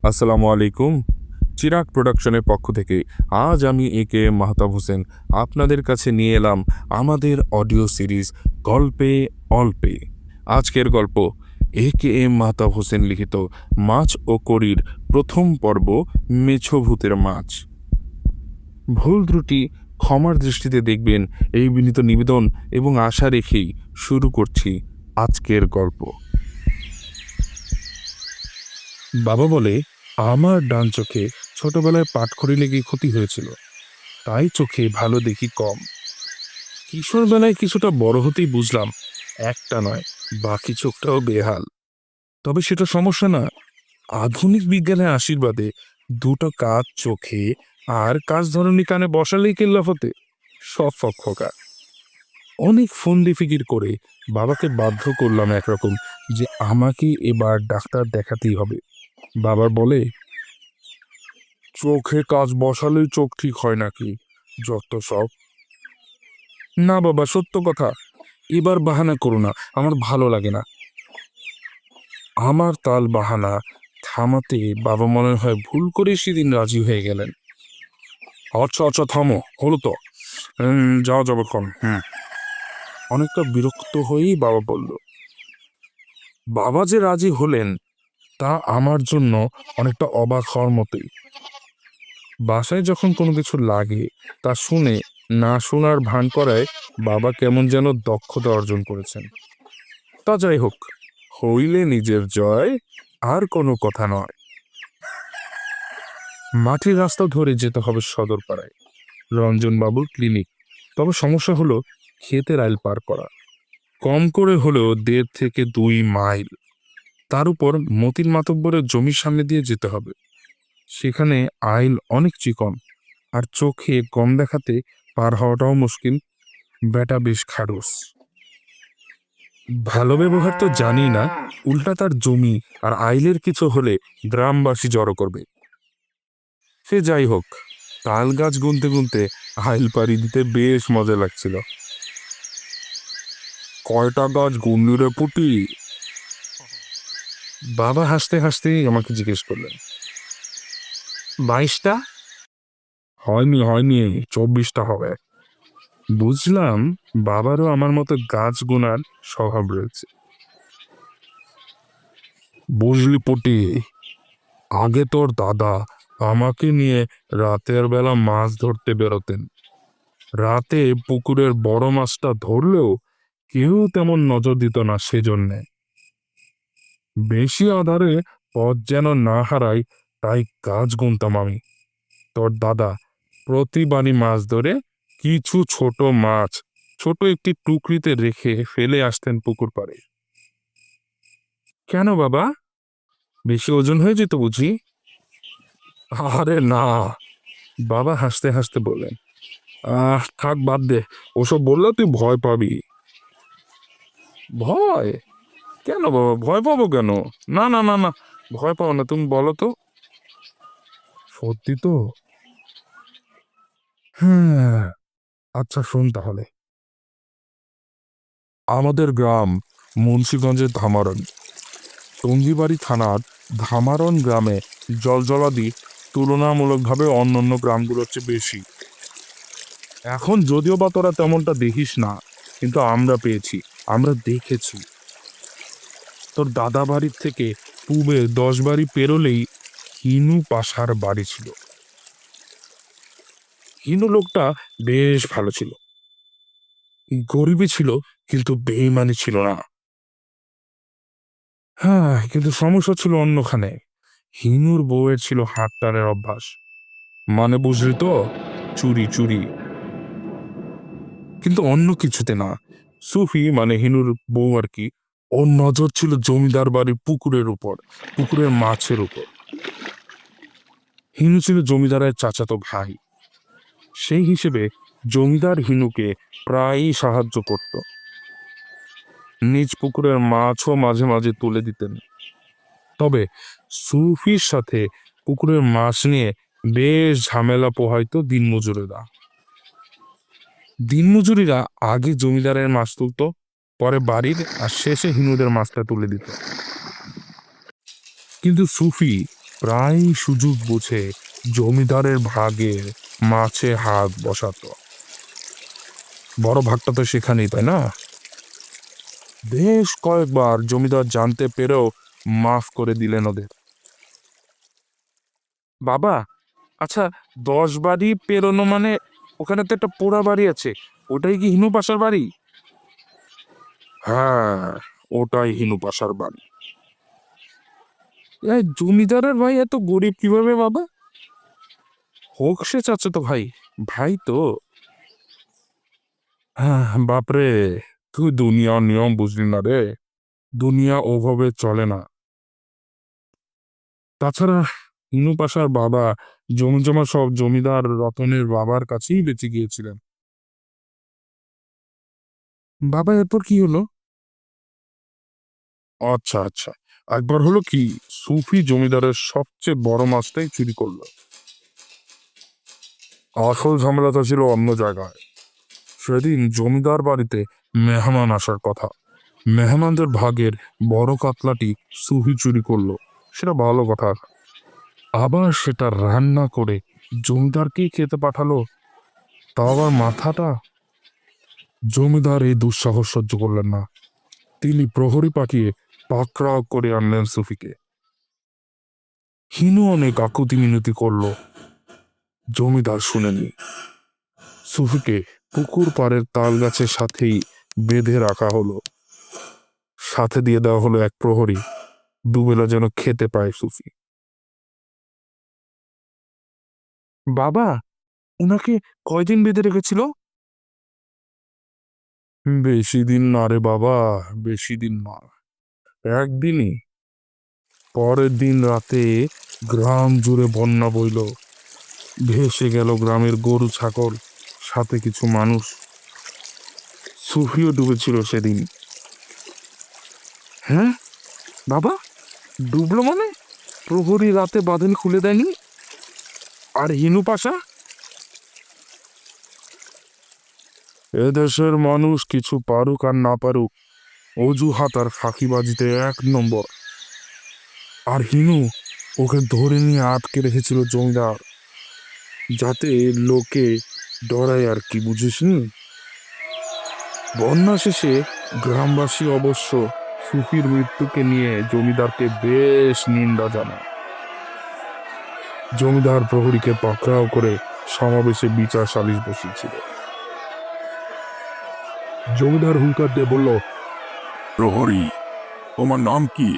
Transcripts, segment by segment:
আসসালামু আলাইকুম। চিরাগ প্রোডাকশনের পক্ষ থেকে আজ আমি একে এম মাহতাব হোসেন আপনাদের কাছে নিয়ে এলাম আমাদের অডিও সিরিজ গল্পে অল্পে। আজকের গল্প একে এম মাহতাব হোসেন লিখিত মাছ ও করির প্রথম পর্ব, মেছো ভূতের মাছ। ভুল ত্রুটি ক্ষমার দৃষ্টিতে দেখবেন, এই বিনীত নিবেদন এবং আশা রেখেই শুরু করছি আজকের গল্প। বাবা বলে, আমার ডান চোখে ছোটবেলায় পাটখড়ি লেগে ক্ষতি হয়েছিল, তাই চোখে ভালো দেখি কম। কিশোরবেলায় কিছুটা বড় হতেই বুঝলাম একটা নয়, বাকি চোখটাও বেহাল। তবে সেটা সমস্যা না, আধুনিক বিজ্ঞানের আশীর্বাদে দুটো কাজ চোখে আর কাজ ধরনী কানে বসালেই কেল্লাফতে সব ফকফকা। অনেক ফন্দি ফিকির করে বাবাকে বাধ্য করলাম একরকম যে আমাকে এবার ডাক্তার দেখাতেই হবে। বাবার বলে, চোখে কাজ বসালেই চোখ ঠিক হয় নাকি? যত সব। না বাবা, সত্য কথা, এবার বাহানা করো না, আমার ভালো লাগে না। আমার তাল বাহানা থামাতে বাবা মনে হয় ভুল করে সেদিন রাজি হয়ে গেলেন। আচ্ছা আচ্ছা, থামো, হলো তো, যাওয়া যাবে ক্ষণ। অনেকটা বিরক্ত হয়েই বাবা বলল। বাবা যে রাজি হলেন তা আমার জন্য অনেকটা অবাক হওয়ার মতোই। বাসায় যখন কোনো কিছু লাগে তা শুনে না শোনার ভান করায় বাবা কেমন যেন দক্ষতা অর্জন করেছেন। তা যাই হোক, হইলে নিজের জয়, আর কোনো কথা নয়। মাটির রাস্তা ধরে যেতে হবে সদরপাড়ায়, রঞ্জনবাবুর ক্লিনিক। তবে সমস্যা হলো ক্ষেতের আইল পার করা, কম করে হলেও 1.5 থেকে 2 মাইল। তার উপর মতিন মাতব্বরের জমির সামনে দিয়ে যেতে হবে। সেখানে আইল অনেক চিকন, আর চোখে কম দেখাতে পার হওয়াটাও মুশকিল। বেটা বেশ খাড়ুস। ভালো ব্যবহার তো জানি না, উল্টা তার জমি আর আইলের কিছু হলে গ্রামবাসী জড়ো করবে। সে যাই হোক, তাল গাছ গুনতে গুনতে আইল পাড়ি দিতে বেশ মজা লাগছিল। কয়টা গাছ গুনলি রে পুটি? বাবা হাসতে হাসতেই আমাকে জিজ্ঞেস করলেন। 22টা। হয়নি হয়নি, 24টা হবে। বুঝলাম বাবারও আমার মতো গাছ গোনার স্বভাব রয়েছে। বুঝলি পুটি, আগে তোর দাদা আমাকে নিয়ে রাতের বেলা মাছ ধরতে বেরোতেন। রাতে পুকুরের বড় মাছটা ধরলেও কেউ তেমন নজর দিত না, সেজন্যে। বেশি আধারে পথ যেন না হারাই, তাই গাছ গুনতাম আমি। তোর দাদা প্রতিবারই মাছ ধরে কিছু ছোট মাছ ছোট একটি টুকরিতে রেখে ফেলে আসতেন পুকুর পাড়ে। কেন বাবা, বেশি ওজন হয়ে যেত বুঝি? আরে না, বাবা হাসতে হাসতে বললেন। থাক, বাদ দে, ওসব বললে তুই ভয় পাবি। ভয়? কেন বাবা, ভয় পাবো কেন? না না না না, ভয় পাবো না, তুমি বলো তো। সত্যি তো? হ্যাঁ, আচ্ছা শোন তাহলে। আমাদের গ্রাম মুন্সিগঞ্জের ধামারণ, টঙ্গিবাড়ি থানার ধামারণ গ্রামে জলজলাদি তুলনামূলকভাবে অন্যান্য গ্রামগুলোর চেয়ে বেশি। এখন যদিও বা তোরা তেমনটা দেখিস না, কিন্তু আমরা পেয়েছি, আমরা দেখেছি। তোর দাদা বাড়ির থেকে পূবে 10 বাড়ি পেরোলেই হিনু পাশার বাড়ি ছিল। হিনু লোকটা বেশ ভালো ছিল, গরিবই ছিল, কিন্তু বেইমানি ছিল না। হ্যাঁ, কিন্তু সমস্যা ছিল অন্যখানে। হিনুর বউয়ের ছিল হাতটারের অভ্যাস। মানে বুঝলি তো, চুরি চুরি। কিন্তু অন্য কিছুতে না। সুফি মানে হিনুর বউ আর কি, ওর নজর ছিল জমিদার বাড়ির পুকুরের উপর, পুকুরের মাছের উপর। হিনু ছিল জমিদারের চাচাতো ভাই, সেই হিসেবে জমিদার হিনুকে প্রায়ই সাহায্য করত। নিজ পুকুরের মাছও মাঝে মাঝে তুলে দিতেন। তবে সুফির সাথে পুকুরের মাছ নিয়ে বেশ ঝামেলা পোহাইতো দিনমজুরেরা। দিনমজুরিরা আগে জমিদারের মাছ তুলত, পরে বাড়ির আর শেষে হিনুদের মাছটা তুলে দিত। কিন্তু সুফি প্রায় সুযোগ বুঝে জমিদারের ভাগের মাছে হাত বসাতো। বড় ভাগটা তো সেখানেই, তাই না? বেশ কয়েকবার জমিদার জানতে পেরেও মাফ করে দিলেন ওদের। বাবা, আচ্ছা, 10 বাড়ি পেরোনো মানে ওখানে তো একটা পোড়া বাড়ি আছে, ওটাই কি হিনু পাশার বাড়ি? হ্যাঁ, ওটাই হিনু পাশার বাড়ি। জমিদারের ভাই এত গরিব কিভাবে বাবা? হোক সে চাচাতো ভাই, ভাই তো। হ্যাঁ বাপরে, তুই দুনিয়ার নিয়ম বুঝলি না রে। দুনিয়া ওভাবে চলে না। তাছাড়া হিনু পাশার বাবা জমি জমা সব জমিদার রতনের বাবার কাছেই বেঁচে গিয়েছিলেন। বাবা এরপর কি হলো? আচ্ছা আচ্ছা, একবার হলো কি, সুফি জমিদারের সবচেয়ে বড় মাছটাই চুরি করলো। আসল ঝামেলাটা ছিল অন্য জায়গায়। সেদিন জমিদার বাড়িতে মেহমান আসার কথা। মেহমানদের ভাগের বড় কাতলাটি সুফি চুরি করলো, সেটা ভালো কথা। আবার সেটা রান্না করে জমিদারকেই খেতে পাঠালো, তাও আবার মাথাটা। জমিদার এই দুঃসাহস সহ্য করলেন না। তিনি প্রহরী পাঠিয়ে পাকড়াও করে আনলেন সুফিকে। হিনু অনেক আকুতি মিনতি করলো, জমিদার শুনেনি। সুফিকে পুকুর পাড়ের তাল গাছের সাথেই বেঁধে রাখা হলো। সাথে দিয়ে দেওয়া হলো এক প্রহরী, দুবেলা যেন খেতে পায় সুফি। বাবা, উনাকে কয়দিন বেঁধে রেখেছিল? বেশি দিন না রে বাবা, বেশি দিন না, একদিনই। পরের দিন রাতে গ্রাম জুড়ে বন্যা বইল। ভেসে গেল গ্রামের গরু ছাগল, সাথে কিছু মানুষ। সুফিও ডুবেছিল সেদিন। হ্যাঁ বাবা, ডুবলো মানে? প্রহরী রাতে বাঁধন খুলে দেয়নি? আর হিনু পাশা? এদেশের মানুষ কিছু পারুক আর না পারুক, অজুহাত আর ফাঁকিবাজিতে 1 নম্বর। আর হিনু, ওকে ধরে নিয়ে আটকে রেখেছিল জমিদার, যাতে লোকে ডরায় আর কি, বুঝিস নি? বন্যা শেষে গ্রামবাসী অবশ্য সুফির মৃত্যুকে নিয়ে জমিদারকে বেশ নিন্দা জানায়। জমিদার প্রহরীকে পাকড়াও করে সমাবেশে বিচার সালিশ বসিয়েছিল। জমিদার হুঙ্কার দিয়ে বলল, প্রহরী, তোমার নাম কি?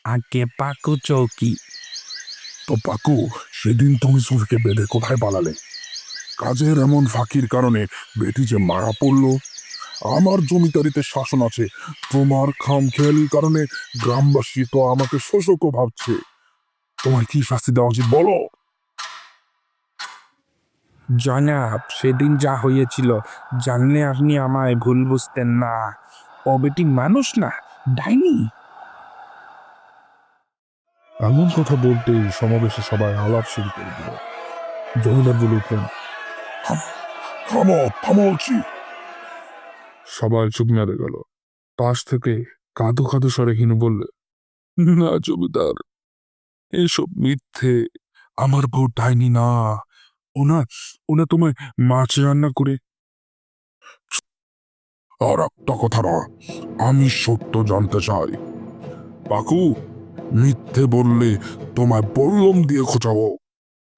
আগে পাকু চৌকি। তো পাকু, সেদিন তুমি সুফিকে বেঁধে কোথায় পালালে? কাজের এমন ফাঁকির কারণে বেটি যে মারা পড়ল। আমার জমিদারিতে শাসন আছে, তোমার খামখেয়ালির কারণে গ্রামবাসী তো আমাকে শোষকও ভাবছে। তোমার কি শাস্তি দেওয়া উচিত বলো? জনাব, সেদিন যা হয়েছিল জানলে আপনি আমায় ভুল বুঝতেন না। ও বেটি মানুষ না, ডাইনি। এমন কথা বলতেই সমাবেশে সবাই আলাপ শুরু করে দিল। জমিদার বলে উঠলেন, থামো থামো বলছি। সবাই চুপ মেরে গেল। পাশ থেকে কাঁদো কাঁদো স্বরে হিনু বললে, না জমিদার, এসব মিথ্যে। আমার বউ ডাইনি না। ওনা ওনা তোমায় মাছ রান্না করে। আর একটা কথা না, আমি সত্য জানতে চাই। পাকু, মিথ্যে বললে তোমায় বল্লম দিয়ে খোঁচাবো।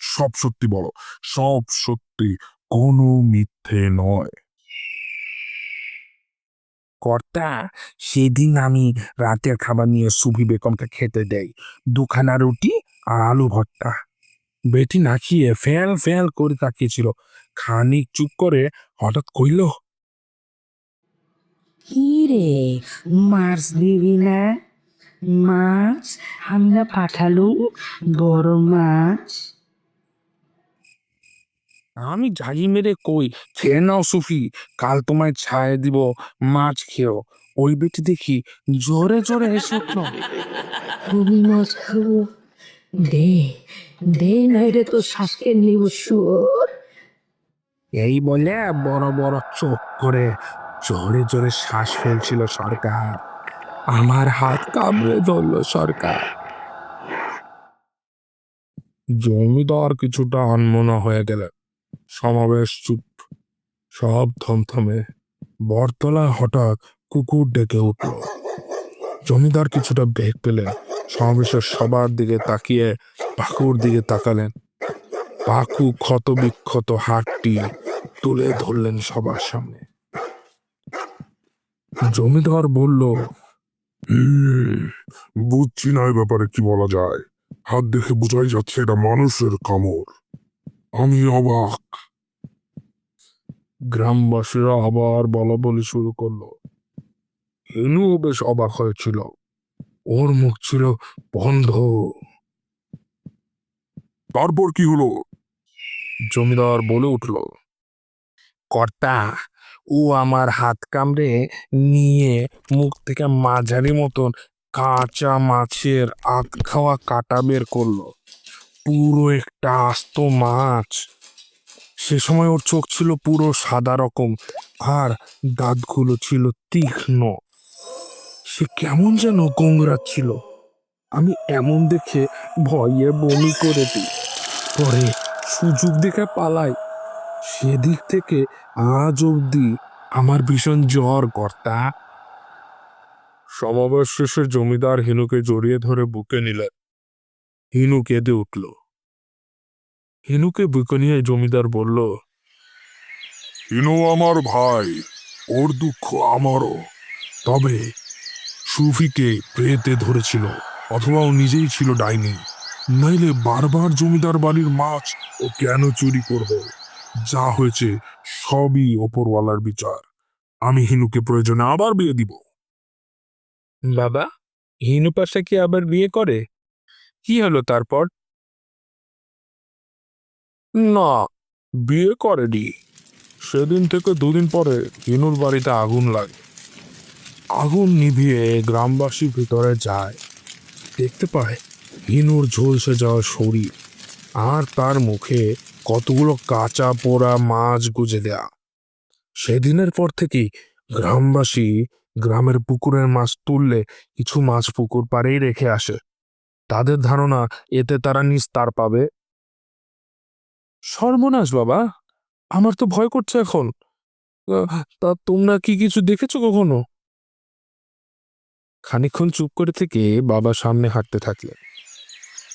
সব সত্যি বলো, সব সত্যি, কোনো মিথ্যে নয়। কর্তা, সেদিন আমি রাতের খাবার নিয়ে সুফি বেগমকে খেতে দেই, 2খানা রুটি আর আলু ভর্তা। বেটি না খেয়ে ফ্যাল ফ্যাল করে তাকিয়েছিল। খানিক চুপ করে হঠাৎ কইল, কি রে, মাছ দিবি না? মাছ আমি না পাঠালুম, বড় মাছ। আমি ঝাড়ি মেরে কই, খেয়ে নাও সুফি, কাল তোমায় ছায় দিব, মাছ খেও। ওই বেটি দেখি জোরে জোরে হেসে উঠল। খুবই মাছ খাবো, দে দে, নাই রে তো শ্বাসকে নিব শুয়োর। এই বলে বড় বড় চোখ করে জোরে জোরে শ্বাস ফেলছিল সরকার। আমার হাত কামড়ে ধরলো সরকার। জমিদার কিছুটা আনমনা হয়ে গেলেন। সমাবেশ চুপ, সব থমথমে। বটতলায় হঠাৎ কুকুর ডেকে উঠল। জমিদার কিছুটা বেগ পেলেন। সমাবেশের সবার দিকে তাকিয়ে পাকুর দিকে তাকালেন। পাকু ক্ষত বিক্ষত হাতটি তুলে ধরলেন সবার সামনে। জমিদার বলল, বুঝছি না এই ব্যাপারে কি বলা যায়। হাত দেখে বোঝাই যাচ্ছে এটা মানুষের কামড়। আমি অবাক। গ্রামবাসীরা আবার বলা বলি শুরু করলো। হিনুও বেশ অবাক হয়েছিল। ওর মুখ ছিল বন্ধ। তারপর কি হলো? জমিদার বলে উঠল, কর্তা, ও আমার হাত কামড়ে নিয়ে মুখ থেকে মাঝারি মতন কাঁচা মাছের আধ খাওয়া কাটা বের করলো। পুরো একটা আস্ত মাছ। সে সময় ওর চোখ ছিল পুরো সাদা রকম, আর দাঁতগুলো ছিল তীক্ষ্ণ। সে কেমন যেন গোংরাচ্ছিল। আমি এমন দেখে ভয়ে বমি করে দিই। পরে সুযোগ দেখে পালাই। সেদিক থেকে আজ অবধি আমার ভীষণ জ্বর, কর্তা। সমাবেশ শেষে জমিদার হিনুকে জড়িয়ে ধরে বুকে নিলেন। হিনু কেঁদে উঠল। হিনুকে বুকে নিয়ে জমিদার বলল, হিনু আমার ভাই, ওর দুঃখ আমারও। তবে সুফিকে প্রেতে ধরেছিল, অথবা ও নিজেই ছিল ডাইনি। নাইলে বারবার জমিদার বাড়ির মাছ ও কেন চুরি করবে? যা হয়েছে সবই ওপরওয়ালার বিচার। আমি হিনুকে প্রয়োজনে আবার বিয়ে দিব। বাবা, হিনু পাশা কি আবার বিয়ে করে? কি হলো তারপর? না, বিয়ে করেনি। সেদিন থেকে দুদিন পরে হিনুর বাড়িতে আগুন লাগে। আগুন নিভিয়ে গ্রামবাসী ভিতরে যায়। দেখতে পায় হিনুর ঝলসে যাওয়া শরীর, আর তার মুখে কতগুলো কাঁচা পোড়া মাছ গুজে দেয়া। সেদিনের পর থেকেই গ্রামবাসী গ্রামের পুকুরের মাছ তুললে কিছু মাছ পুকুর পাড়েই রেখে আসে। তাদের ধারণা এতে তারা নিস্তার পাবে। সর্বনাশ বাবা, আমার তো ভয় করছে এখন। তা তোমরা কি কিছু দেখেছো কখনো? খানিকক্ষণ চুপ করে থেকে বাবা সামনে হাঁটতে থাকলেন।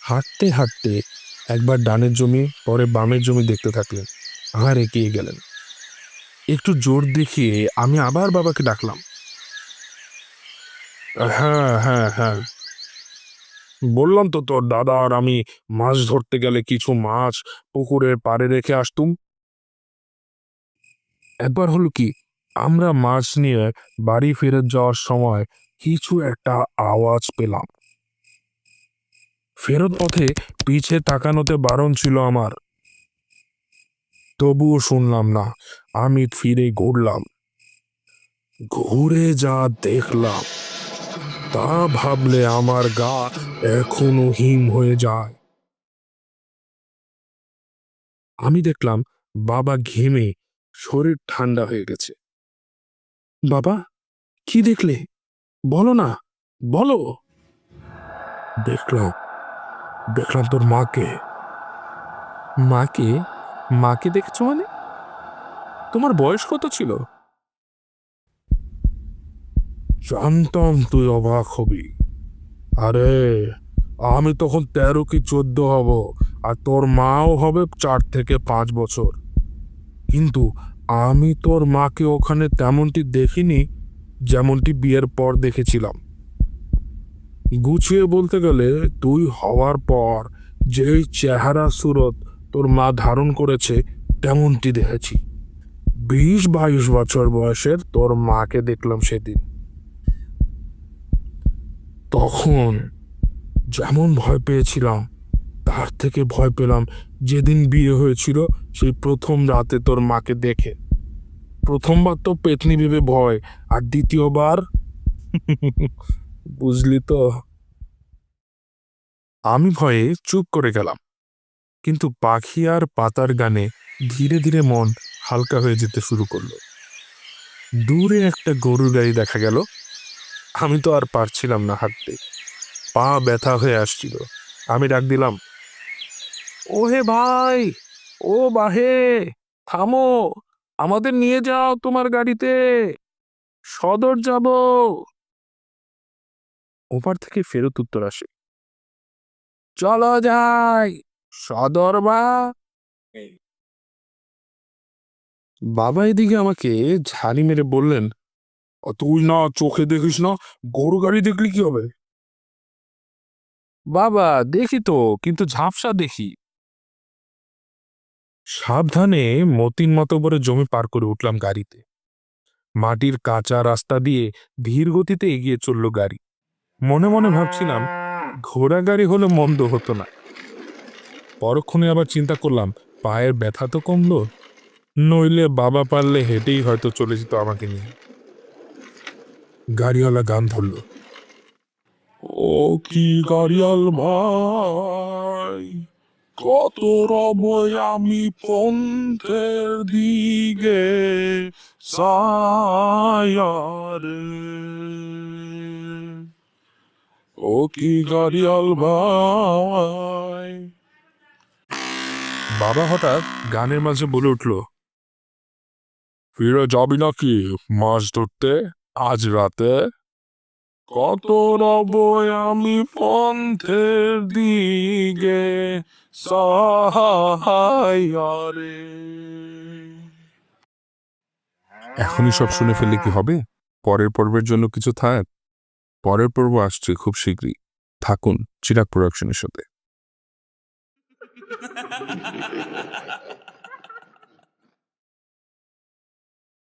হাঁটতে হাঁটতে একবার ডানের জমি, পরে বামের জমি দেখতে থাকলেন, আর এগিয়ে গেলেন। একটু জোর দেখিয়ে আমি আবার বাবাকে ডাকলাম। হ্যাঁ হ্যাঁ হ্যাঁ, বললাম তো তোর দাদা আর আমি মাছ ধরতে গেলে কিছু মাছ পুকুরের পাড়ে রেখে আসতুম। একবার হলো কি, আমরা মাছ নিয়ে বাড়ি ফেরত যাওয়ার সময় কিছু একটা আওয়াজ পেলাম। ফেরত পথে পিছে তাকানোতে বারণ ছিল আমার, তবুও শুনলাম না। আমি ফিরে ঘুরলাম। ঘুরে যা দেখলাম তা ভাবলে আমার গা এখনো হিম হয়ে যায়। আমি দেখলাম বাবা ঘেমে শরীর ঠান্ডা হয়ে গেছে। বাবা, কি দেখলে? বলো না, বলো। দেখলাম, দেখলাম তোর মাকে। মাকে? মাকে দেখছো মানে? তোমার বয়স কত ছিল? জানতাম তুই অবাক হবি। আরে, আমি তখন 13 কি 14 হব, আর তোর মাও হবে 4 থেকে 5 বছর। কিন্তু আমি তোর মাকে ওখানে তেমনটি দেখিনি যেমনটি বিয়ের পর দেখেছিলাম। গুছিয়ে বলতে গেলে তুই হওয়ার পর যেই চেহারা সুরত তোর মা ধারণ করেছে তেমনটি দেখেছি। 20-22 বছর বয়সের তোর মাকে দেখলাম সেদিন। তখন যেমন ভয় পেয়েছিলাম, তার থেকে ভয় পেলাম যেদিন বিয়ে হয়েছিল সেই প্রথম রাতে তোর মাকে দেখে। প্রথমবার তো পেতনি ভেবে ভয়, আর দ্বিতীয়বার বুঝলি তো। আমি ভয়ে চুপ করে গেলাম, কিন্তু পাখি আর পাতার গানে ধীরে ধীরে মন হালকা হয়ে যেতে শুরু করলো। দূরে একটা গরুর গাড়ি দেখা গেল। আমি তো আর পারছিলাম না হাঁটতে, পা ব্যথা হয়ে আসছিল। আমি ডাক দিলাম, ওহে ভাই, ও বাহে, থামো, আমাদের নিয়ে যাও তোমার গাড়িতে, সদর যাব। ওপার থেকে ফেরত উত্তর আসে, চলো যাই, সদর বা। বাবা এদিকে আমাকে ঝাড়ি মেরে বললেন, তুই না চোখে দেখিস না, গরু গাড়ি দেখলি কি হবে? বাবা দেখি তো, কিন্তু ঝাপসা দেখি। সাবধানে মতিন মতো করে জমি পার করে উঠলাম গাড়িতে। মাটির কাঁচা রাস্তা দিয়ে ধীর গতিতে এগিয়ে চলল গাড়ি। মনে মনে ভাবছিলাম, ঘোড়া গাড়ি হলে মন্দ হতো না। পরক্ষণে আবার চিন্তা করলাম, পায়ের ব্যথা তো কমলো, নইলে বাবা পারলে হেঁটেই হয়তো চলে যেত আমাকে নিয়ে। গাড়িওয়ালা গান ধরল, ও কি গাড়িয়াল ভাই, কত রব আমি পন্থের দিকে সায়ারে, ও কি গাড়িয়াল ভাই। বাবা হঠাৎ গানের মাঝে বলে উঠল, ফিরে যাবি নাকি মাছ ধরতে আজ রাতে? কত রব আমি পন্থের দিকে সাহারে। এখনই সব শুনে ফেললে কি হবে? পরের পর্বের জন্য কিছু থাক। পরের পর্ব আসছে খুব শীঘ্রই। থাকুন চিরাগ প্রোডাকশনের সাথে।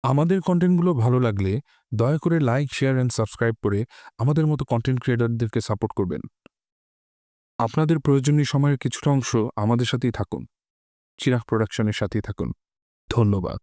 আমাদের কন্টেন্টগুলো ভালো লাগলে দয়া করে লাইক, শেয়ার অ্যান্ড সাবস্ক্রাইব করে আমাদের মতো কন্টেন্ট ক্রিয়েটরদেরকে সাপোর্ট করবেন। আপনাদের প্রয়োজনীয় সময়ের কিছুটা অংশ আমাদের সাথেই থাকুন, চিরাগ প্রোডাকশনের সাথেই থাকুন। ধন্যবাদ।